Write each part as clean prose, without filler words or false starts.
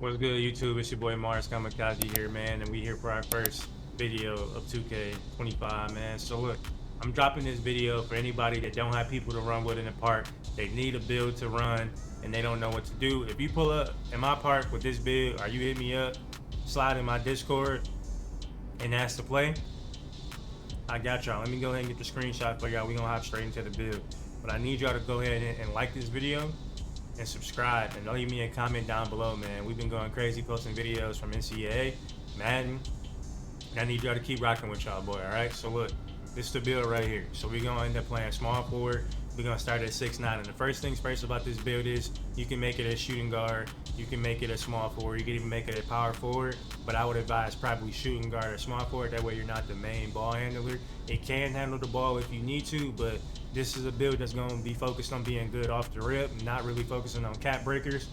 What's good, YouTube? It's your boy Mars Kamikaze here, man, and we here for our first video of 2K25, man. So look, I'm dropping this video for anybody that don't have people to run with in the park. They need a build to run, and they don't know what to do. If you pull up in my park with this build, or you hit me up, slide in my Discord, and ask to play, I got y'all. Let me go ahead and get the screenshot for y'all. We gonna hop straight into the build. But I need y'all to go ahead and like this video and subscribe, and leave me a comment down below, man. We've been going crazy posting videos from NCAA, Madden, and I need y'all to keep rocking with y'all, boy. All right, so look, this is the build right here. So we're gonna end up playing small forward. We're gonna start at 6'9", and the first things first about this build is you can make it a shooting guard, you can make it a small forward, you can even make it a power forward, but I would advise probably shooting guard or small forward. That way you're not the main ball handler. It can handle the ball if you need to, but this is a build that's going to be focused on being good off the rip, not really focusing on cap breakers,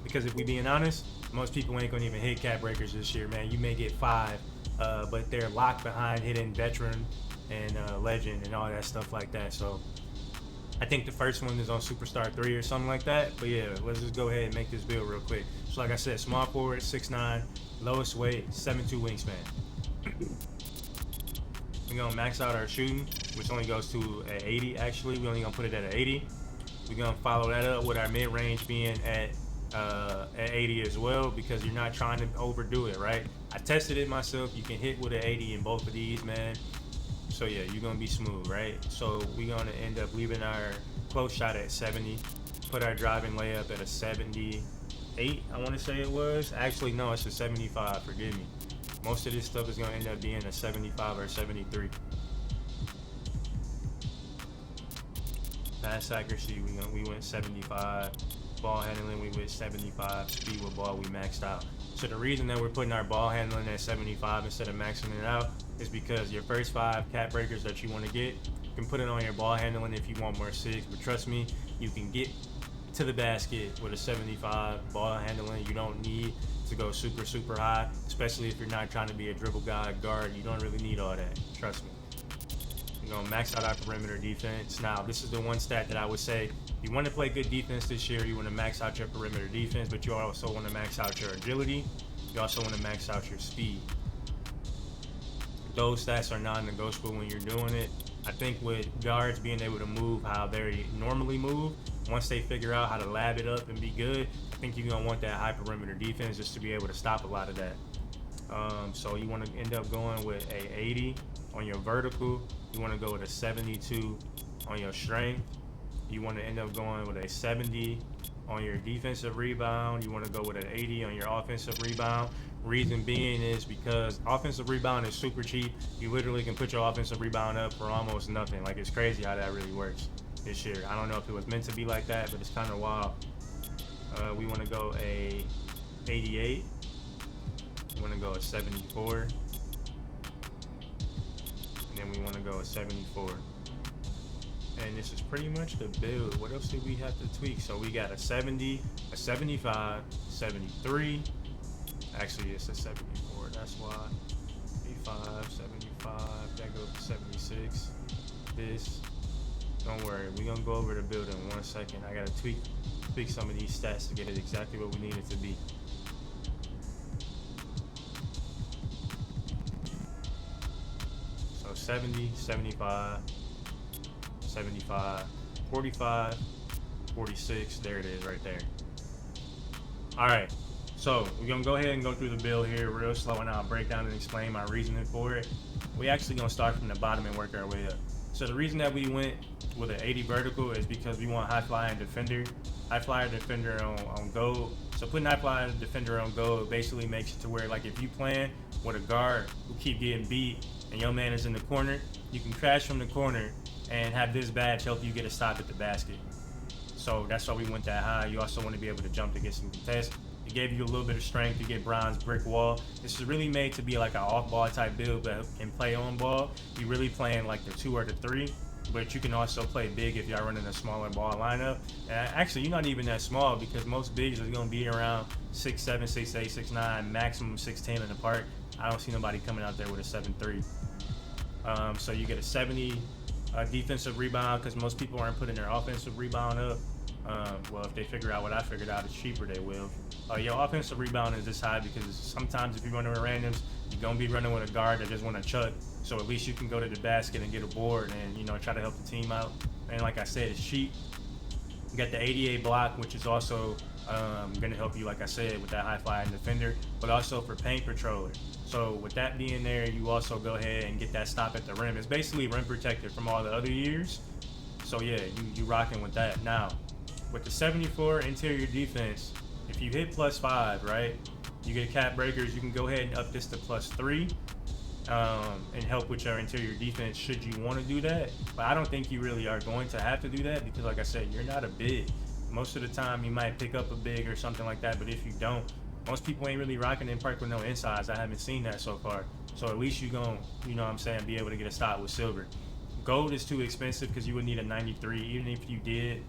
because if we being honest, most people ain't going to even hit cap breakers this year, man. You may get 5, but they're locked behind hidden veteran and legend and all that stuff like that. So I think the first one is on Superstar 3 or something like that. But yeah, let's just go ahead and make this build real quick. So like I said, small forward, 6'9", lowest weight, 7'2" wingspan. We're gonna max out our shooting, which only goes to an 80 actually. We only gonna put it at an 80. We're gonna follow that up with our mid-range being at 80 as well, because you're not trying to overdo it, right? I tested it myself. You can hit with an 80 in both of these, man. So yeah, you're gonna be smooth, right? So we're gonna end up leaving our close shot at 70, put our driving layup at a 78, I wanna say it was. Actually, no, it's a 75, forgive me. Most of this stuff is gonna end up being a 75 or 73. Pass accuracy, we went 75. Ball handling, we went 75. Speed with ball, we maxed out. So the reason that we're putting our ball handling at 75 instead of maxing it out is because your first 5 cap breakers that you want to get, you can put it on your ball handling if you want more 6. But trust me, you can get to the basket with a 75 ball handling. You don't need to go super high, especially if you're not trying to be a dribble guard. You don't really need all that, trust me. We're gonna max out our perimeter defense. Now, this is the one stat that I would say, you want to play good defense this year, you want to max out your perimeter defense, but you also want to max out your agility. You also want to max out your speed. Those stats are non-negotiable when you're doing it. I think with guards being able to move how they normally move, once they figure out how to lab it up and be good, I think you're gonna want that high perimeter defense just to be able to stop a lot of that. So you want to end up going with a 80 on your vertical. You want to go with a 72 on your strength. You want to end up going with a 70 on your defensive rebound. You want to go with an 80 on your offensive rebound. Reason being is because offensive rebound is super cheap. You literally can put your offensive rebound up for almost nothing. Like, it's crazy how that really works this year. I don't know if it was meant to be like that, but it's kind of wild. We want to go a 88. We want to go a 74. And then we want to go a 74. And this is pretty much the build. What else did we have to tweak? So we got a 70, a 75, 73. Actually, it's a 74. That's why. 85, 75. That goes to 76. This. Don't worry. We're going to go over the build in 1 second. I got to tweak some of these stats to get it exactly what we need it to be. So 70, 75, 75, 45, 46. There it is right there. All right. So we're going to go ahead and go through the build here real slow, and I'll break down and explain my reasoning for it. We actually going to start from the bottom and work our way up. So the reason that we went with an 80 vertical is because we want high flying defender. High flyer defender on gold. So putting high flyer defender on gold basically makes it to where, like, if you playing with a guard who keep getting beat and your man is in the corner, you can crash from the corner and have this badge help you get a stop at the basket. So that's why we went that high. You also want to be able to jump to get some contests. It gave you a little bit of strength. You get bronze brick wall. This is really made to be like an off-ball type build, but can play on ball. You're really playing like the 2 or the 3, but you can also play big if y'all running a smaller ball lineup. And actually, you're not even that small, because most bigs are going to be around 6'7", 6'8", 6'9", maximum 6'10" in the park. I don't see nobody coming out there with a 7'3". So you get a 70 defensive rebound, because most people aren't putting their offensive rebound up. Well, if they figure out what I figured out, it's cheaper, they will. Your offensive rebound is this high because sometimes if you're running with randoms, you're going to be running with a guard that just want to chuck. So at least you can go to the basket and get a board and, you know, try to help the team out. And like I said, it's cheap. You got the 88 block, which is also going to help you, like I said, with that high flying defender, but also for paint patroller. So with that being there, you also go ahead and get that stop at the rim. It's basically rim protected from all the other years. So yeah, you rocking with that. Now, with the 74 interior defense, if you hit +5, right, you get cap breakers, you can go ahead and up this to +3 and help with your interior defense should you want to do that. But I don't think you really are going to have to do that because, like I said, you're not a big. Most of the time, you might pick up a big or something like that, but if you don't, most people ain't really rocking in park with no insides. I haven't seen that so far. So at least you gon', you know what I'm saying, be able to get a stop with silver. Gold is too expensive because you would need a 93, even if you did.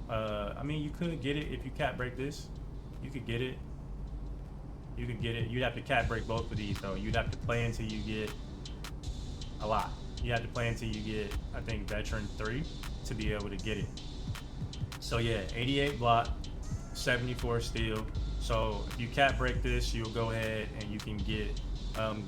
I mean, you could get it if you cap break this. You could get it. You could get it. You'd have to cap break both of these, though. You'd have to play until you get a lot. You have to play until you get, I think, veteran 3 to be able to get it. So yeah, 88 block, 74 steel. So if you cap break this, you'll go ahead and you can get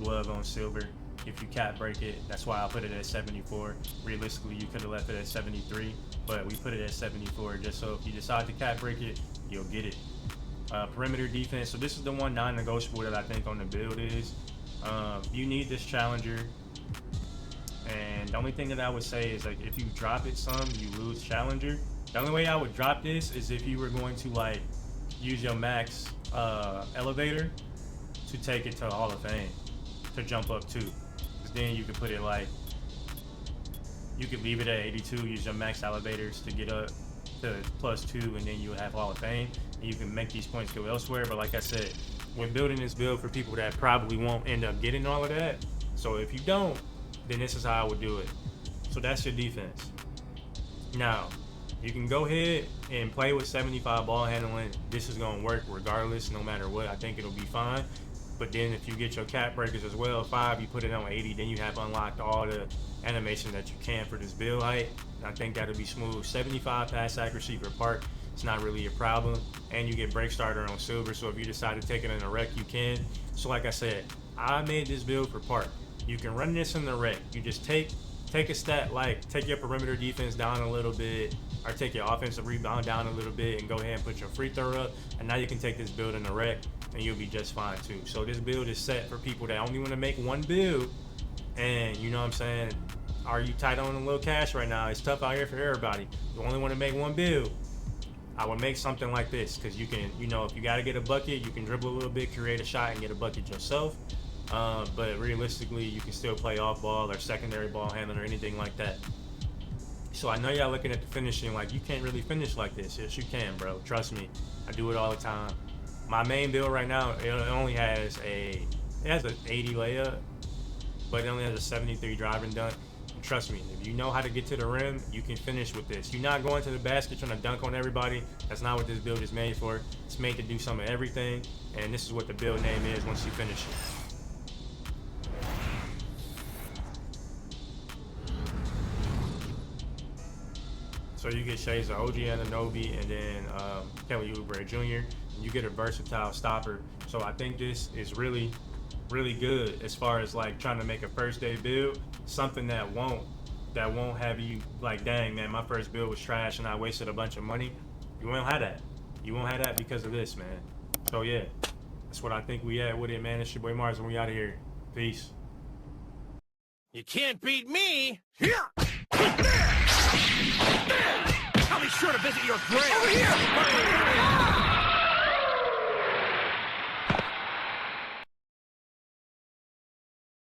glove on silver. If you cap break it, that's why I put it at 74. Realistically, you could have left it at 73, but we put it at 74 just so if you decide to cap break it, you'll get it. Perimeter defense. So this is the one non-negotiable that I think on the build is you need this challenger. And the only thing that I would say is, like, if you drop it some, you lose challenger. The only way I would drop this is if you were going to, like, use your max elevator to take it to Hall of Fame, to jump up to. Because then you could put it, like, you could leave it at 82, use your max elevators to get up to +2, and then you would have Hall of Fame. And you can make these points go elsewhere. But like I said, we're building this build for people that probably won't end up getting all of that. So if you don't, then this is how I would do it. So that's your defense. Now, you can go ahead and play with 75 ball handling. This is going to work regardless, no matter what. I think it'll be fine. But then if you get your cap breakers as well, 5, you put it on 80, then you have unlocked all the animation that you can for this build height. And I think that'll be smooth. 75 pass accuracy per part. It's not really a problem. And you get break starter on silver, so if you decide to take it in a rec, you can. So like I said, I made this build for park. You can run this in the rec. You just take a stat, like take your perimeter defense down a little bit, or take your offensive rebound down a little bit, and go ahead and put your free throw up, and now you can take this build in the rec and you'll be just fine too. So this build is set for people that only want to make one build, and you know what I'm saying, are you tight on a little cash right now? It's tough out here for everybody. You only want to make one build. I would make something like this because you can, you know, if you got to get a bucket, you can dribble a little bit, create a shot, and get a bucket yourself. But realistically, you can still play off ball or secondary ball handling or anything like that. So I know y'all looking at the finishing like, you can't really finish like this. Yes, you can, bro. Trust me. I do it all the time. My main build right now, it only has an 80 layup, but it only has a 73 driving dunk. And trust me, if you know how to get to the rim, you can finish with this. You're not going to the basket trying to dunk on everybody. That's not what this build is made for. It's made to do some of everything, and this is what the build name is once you finish it. So you get shades of OG Anunoby and then Kelly Oubre Jr. And you get a versatile stopper. So I think this is really, really good as far as like trying to make a first day build, something that won't have you like, dang man, my first build was trash and I wasted a bunch of money. You won't have that. You won't have that because of this, man. So yeah, that's what I think we at with it, man. It's your boy Mars and we out of here. Peace. You can't beat me. Yeah.